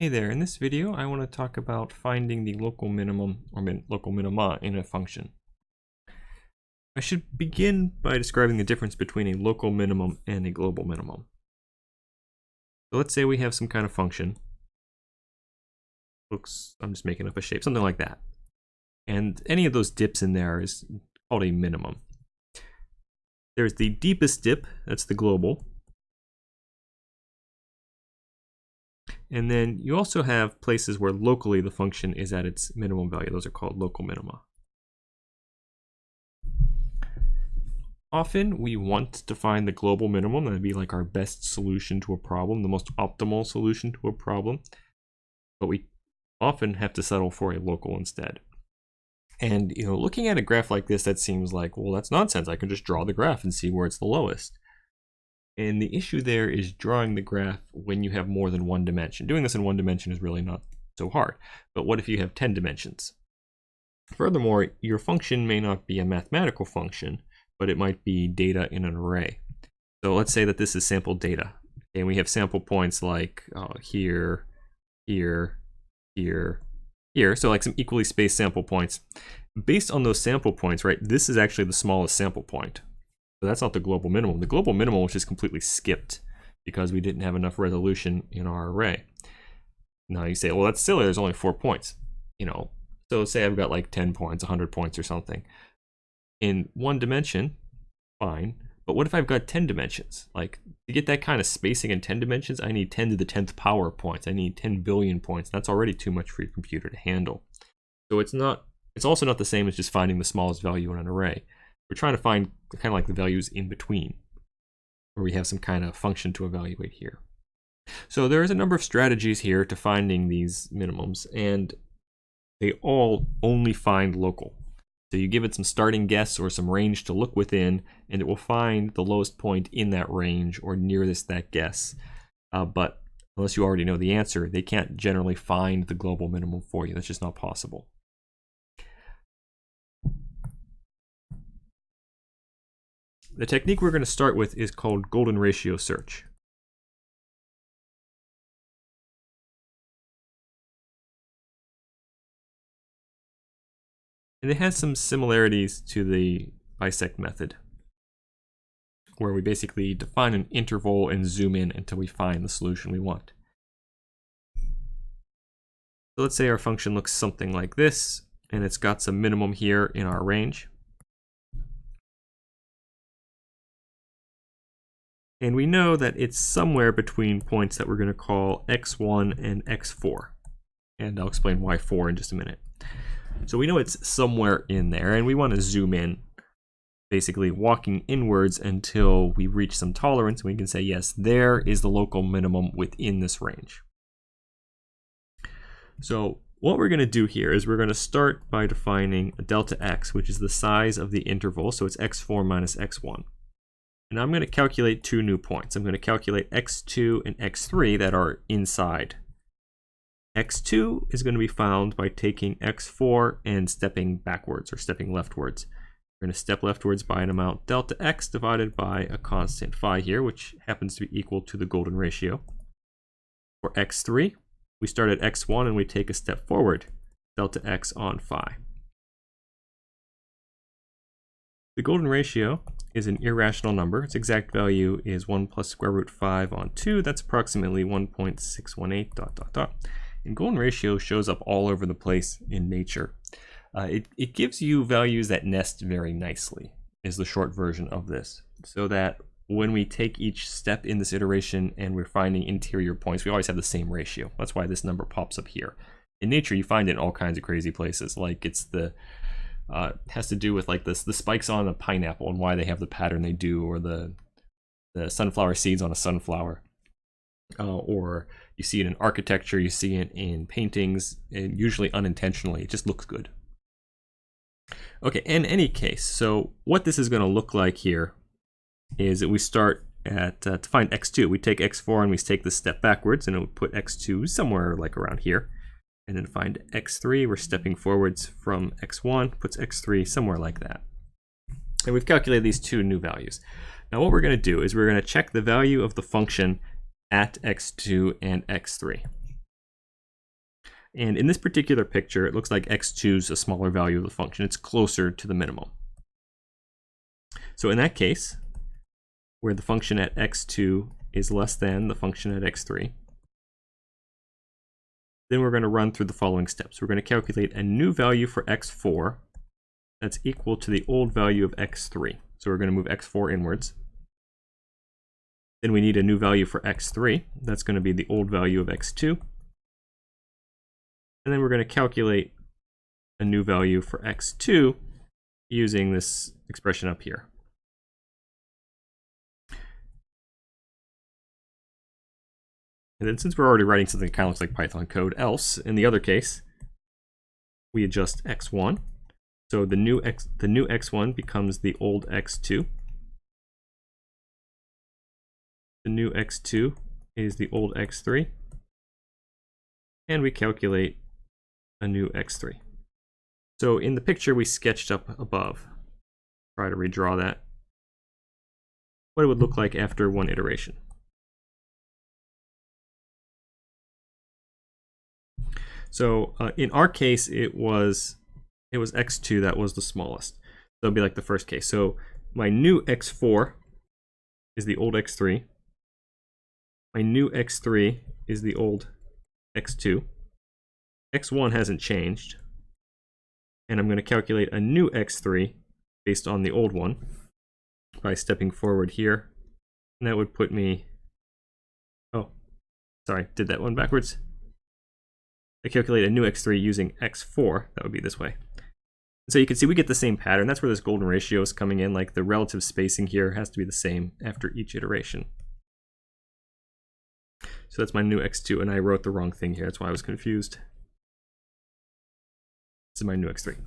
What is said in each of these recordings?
Hey there, in this video I want to talk about finding the local minimum or local minima in a function. I should begin by describing the difference between a local minimum and a global minimum. So let's say we have some kind of function. I'm just making up a shape, something like that. And any of those dips in there is called a minimum. There's the deepest dip, that's the global. And then you also have places where locally the function is at its minimum value. Those are called local minima. Often we want to find the global minimum. That would be like our best solution to a problem, the most optimal solution to a problem. But we often have to settle for a local instead. And looking at a graph like this, that seems like, well, that's nonsense. I can just draw the graph and see where it's the lowest. And the issue there is drawing the graph when you have more than one dimension. Doing this in one dimension is really not so hard. But what if you have 10 dimensions? Furthermore, your function may not be a mathematical function, but it might be data in an array. So let's say that this is sample data. And we have sample points like here, here, here, here. So like some equally spaced sample points. Based on those sample points, right, this is actually the smallest sample point. So that's not the global minimum. The global minimum was just completely skipped because we didn't have enough resolution in our array. Now you say, well, that's silly. There's only 4 points. So say I've got like 10 points, 100 points or something. In one dimension, fine. But what if I've got 10 dimensions? Like, to get that kind of spacing in 10 dimensions, I need 10 to the 10th power points. I need 10 billion points. That's already too much for your computer to handle. So it's also not the same as just finding the smallest value in an array. We're trying to find kind of like the values in between, where we have some kind of function to evaluate here. So there's a number of strategies here to finding these minimums, and they all only find local. So you give it some starting guess or some range to look within, and it will find the lowest point in that range or nearest that guess. But unless you already know the answer, they can't generally find the global minimum for you. That's just not possible. The technique we're going to start with is called golden ratio search. And it has some similarities to the bisect method, where we basically define an interval and zoom in until we find the solution we want. So let's say our function looks something like this, and it's got some minimum here in our range. And we know that it's somewhere between points that we're going to call x1 and x4. And I'll explain why 4 in just a minute. So we know it's somewhere in there, and we want to zoom in, basically walking inwards until we reach some tolerance, and we can say, yes, there is the local minimum within this range. So what we're going to do here is we're going to start by defining a delta x, which is the size of the interval, so it's x4 minus x1. And I'm going to calculate 2 new points. I'm going to calculate x2 and x3 that are inside. x2 is going to be found by taking x4 and stepping backwards or stepping leftwards. We're going to step leftwards by an amount delta x divided by a constant phi here, which happens to be equal to the golden ratio. For x3, we start at x1 and we take a step forward, delta x on phi. The golden ratio is an irrational number. Its exact value is 1 plus square root 5 on 2. That's approximately 1.618 ... And golden ratio shows up all over the place in nature. It gives you values that nest very nicely, is the short version of this. So that when we take each step in this iteration and we're finding interior points, we always have the same ratio. That's why this number pops up here. In nature, you find it in all kinds of crazy places, like it's the has to do with like the spikes on a pineapple and why they have the pattern they do, or the sunflower seeds on a sunflower. Or you see it in architecture, you see it in paintings, and usually unintentionally. It just looks good. Okay, in any case, so what this is going to look like here is that we start at, to find x2, we take x4 and we take the step backwards, and it would put x2 somewhere like around here. And then find x3, we're stepping forwards from x1, puts x3 somewhere like that. And we've calculated these 2 new values. Now what we're going to do is we're going to check the value of the function at x2 and x3. And in this particular picture, it looks like x2 is a smaller value of the function. It's closer to the minimum. So in that case, where the function at x2 is less than the function at x3, then we're going to run through the following steps. We're going to calculate a new value for x4 that's equal to the old value of x3. So we're going to move x4 inwards. Then we need a new value for x3. That's going to be the old value of x2. And then we're going to calculate a new value for x2 using this expression up here. And then since we're already writing something that kind of looks like Python code, else, in the other case, we adjust x1. So the new x1 becomes the old x2. The new x2 is the old x3. And we calculate a new x3. So in the picture we sketched up above, try to redraw that, what it would look like after one iteration. So in our case, it was x2 that was the smallest. So it'll be like the first case. So my new x4 is the old x3. My new x3 is the old x2. x1 hasn't changed. And I'm going to calculate a new x3 based on the old one by stepping forward here. And that would put me, oh, sorry, did that one backwards. I calculate a new x3 using x4. That would be this way. So you can see we get the same pattern. That's where this golden ratio is coming in. Like the relative spacing here has to be the same after each iteration. So that's my new x2, and I wrote the wrong thing here. That's why I was confused. This is my new x3.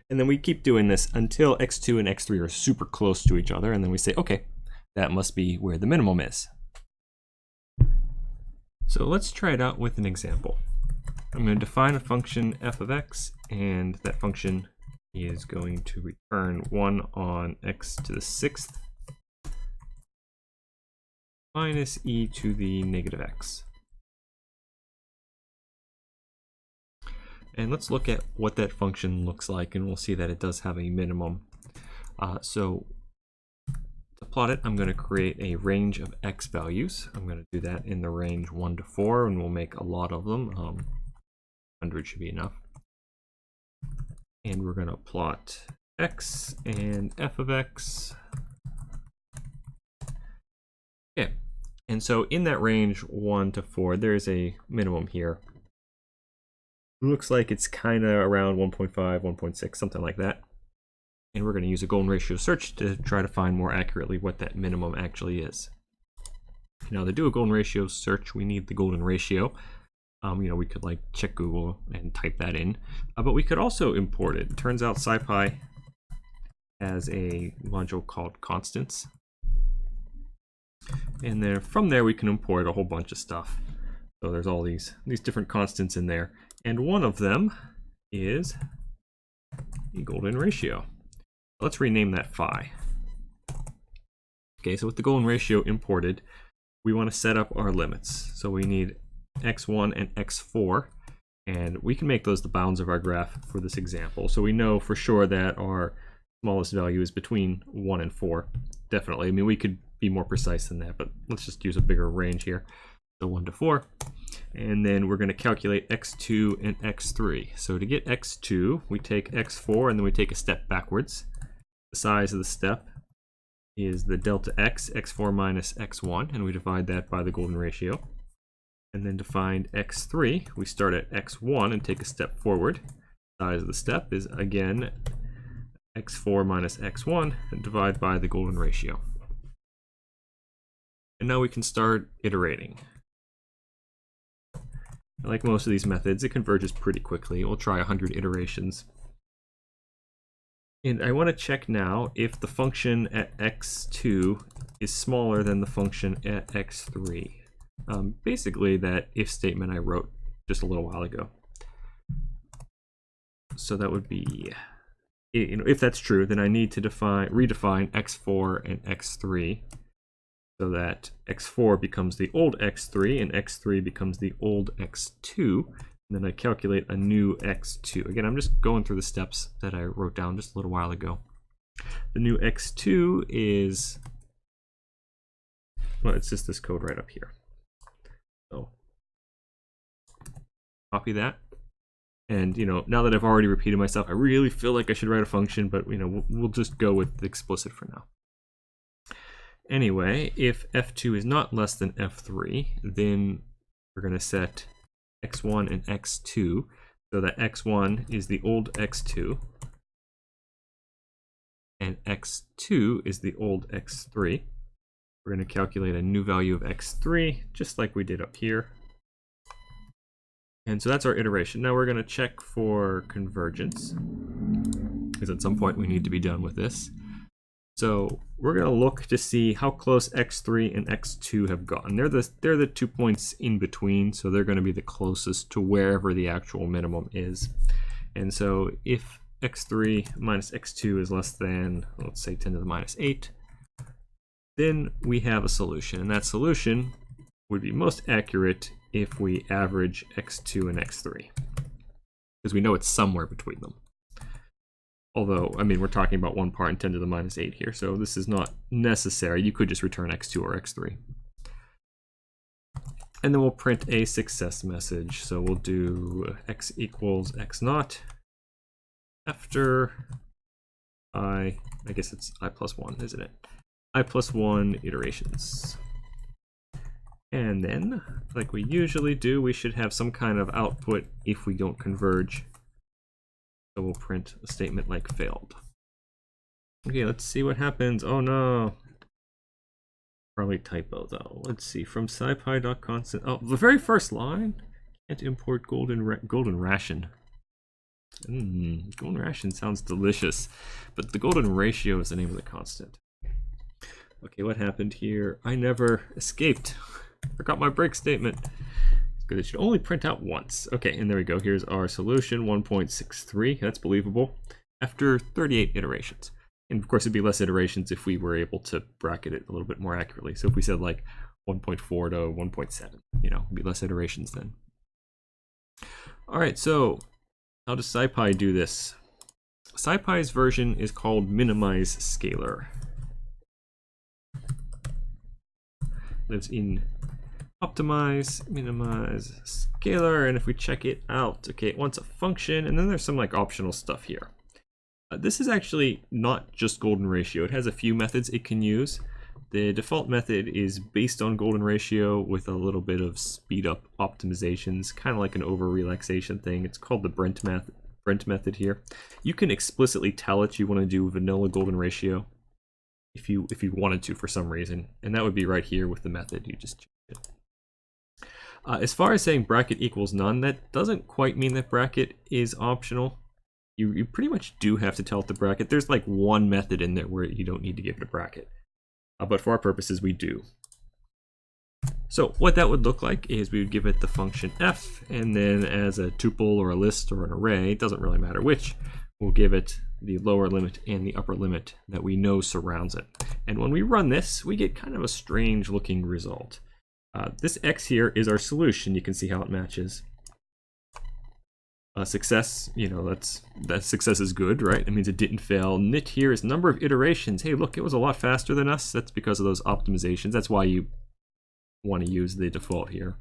And then we keep doing this until x2 and x3 are super close to each other, and then we say, okay, that must be where the minimum is. So let's try it out with an example. I'm going to define a function f of x, and that function is going to return 1 on x to the 6th minus e to the negative x. And let's look at what that function looks like, and we'll see that it does have a minimum. So to plot it, I'm going to create a range of x values. I'm going to do that in the range 1 to 4, and we'll make a lot of them. 100 should be enough. And we're going to plot x and f of x. Yeah. And so in that range 1 to 4, there's a minimum here. It looks like it's kind of around 1.5, 1.6, something like that. And we're going to use a golden ratio search to try to find more accurately what that minimum actually is. Now to do a golden ratio search, we need the golden ratio. We could like check Google and type that in, but we could also import it. It turns out SciPy has a module called constants. And then from there we can import a whole bunch of stuff. So there's all these different constants in there. And one of them is the golden ratio. Let's rename that phi. Okay, so with the golden ratio imported, we want to set up our limits. So we need x1 and x4, and we can make those the bounds of our graph for this example. So we know for sure that our smallest value is between 1 and 4. Definitely. I mean, we could be more precise than that, but let's just use a bigger range here. So 1 to 4. And then we're going to calculate x2 and x3. So to get x2, we take x4 and then we take a step backwards. The size of the step is the delta x, x4 minus x1, and we divide that by the golden ratio. And then to find x3, we start at x1 and take a step forward. The size of the step is, again, x4 minus x1, and divide by the golden ratio. And now we can start iterating. Like most of these methods, it converges pretty quickly. We'll try 100 iterations. And I want to check now if the function at x2 is smaller than the function at x3. Basically that if statement I wrote just a little while ago. So that would be, if that's true, then I need to redefine x4 and x3 so that x4 becomes the old x3 and x3 becomes the old x2. And then I calculate a new x2. Again, I'm just going through the steps that I wrote down just a little while ago. The new x2 is, well, it's just this code right up here. So copy that. And, now that I've already repeated myself, I really feel like I should write a function, but, we'll just go with explicit for now. Anyway, if f2 is not less than f3, then we're going to set x1 and x2 so that x1 is the old x2 and x2 is the old x3. We're going to calculate a new value of x3 just like we did up here. And so that's our iteration. Now we're going to check for convergence, because at some point we need to be done with this. So we're going to look to see how close x3 and x2 have gotten. They're the 2 points in between, so they're going to be the closest to wherever the actual minimum is. And so if x3 minus x2 is less than, let's say, 10 to the minus 8, then we have a solution. And that solution would be most accurate if we average x2 and x3, because we know it's somewhere between them. Although, we're talking about 1 part in 10 to the minus 8 here, so this is not necessary. You could just return x2 or x3. And then we'll print a success message. So we'll do x equals x naught after I guess it's I plus 1, isn't it? I plus 1 iterations. And then, like we usually do, we should have some kind of output if we don't converge. So we'll print a statement like failed. Okay, let's see what happens. Oh no. Probably typo though. Let's see, from scipy.constant. Oh, the very first line. Can't import golden ration. Golden ration sounds delicious, but the golden ratio is the name of the constant. Okay, what happened here? I never escaped. Forgot my break statement. Because it should only print out once. Okay, and there we go. Here's our solution, 1.63. That's believable. After 38 iterations. And of course, it'd be less iterations if we were able to bracket it a little bit more accurately. So if we said like 1.4 to 1.7, it'd be less iterations then. All right, so how does SciPy do this? SciPy's version is called minimize scalar. Lives in optimize, minimize, scalar, and if we check it out, okay, it wants a function, and then there's some like optional stuff here. This is actually not just golden ratio. It has a few methods it can use. The default method is based on golden ratio with a little bit of speed up optimizations, kind of like an over relaxation thing. It's called the Brent method here. You can explicitly tell it you want to do vanilla golden ratio if you wanted to for some reason, and that would be right here with the method. You just check it. As far as saying bracket equals none, that doesn't quite mean that bracket is optional. You pretty much do have to tell it the bracket. There's like one method in there where you don't need to give it a bracket. But for our purposes, we do. So what that would look like is we would give it the function f, and then as a tuple or a list or an array, it doesn't really matter which, we'll give it the lower limit and the upper limit that we know surrounds it. And when we run this, we get kind of a strange looking result. This x here is our solution. You can see how it matches. Success, that success is good, right? It means it didn't fail. Nit here is number of iterations. Hey, look, it was a lot faster than us. That's because of those optimizations. That's why you want to use the default here.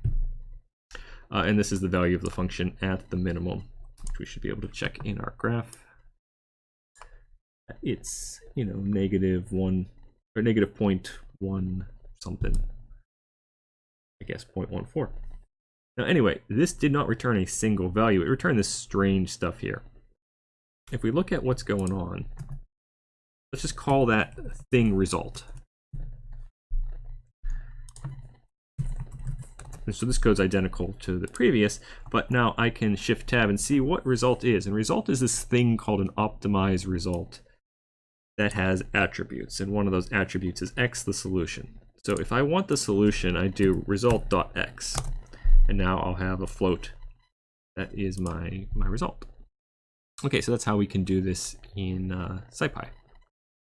And this is the value of the function at the minimum, which we should be able to check in our graph. It's, -1 or -0.1 something. I guess 0.14. Now anyway, this did not return a single value. It returned this strange stuff here. If we look at what's going on, let's just call that thing result. And so this code's identical to the previous, but now I can shift tab and see what result is. And result is this thing called an optimized result that has attributes. And one of those attributes is x, the solution. So if I want the solution, I do result.x. And now I'll have a float that is my result. Okay, so that's how we can do this in SciPy.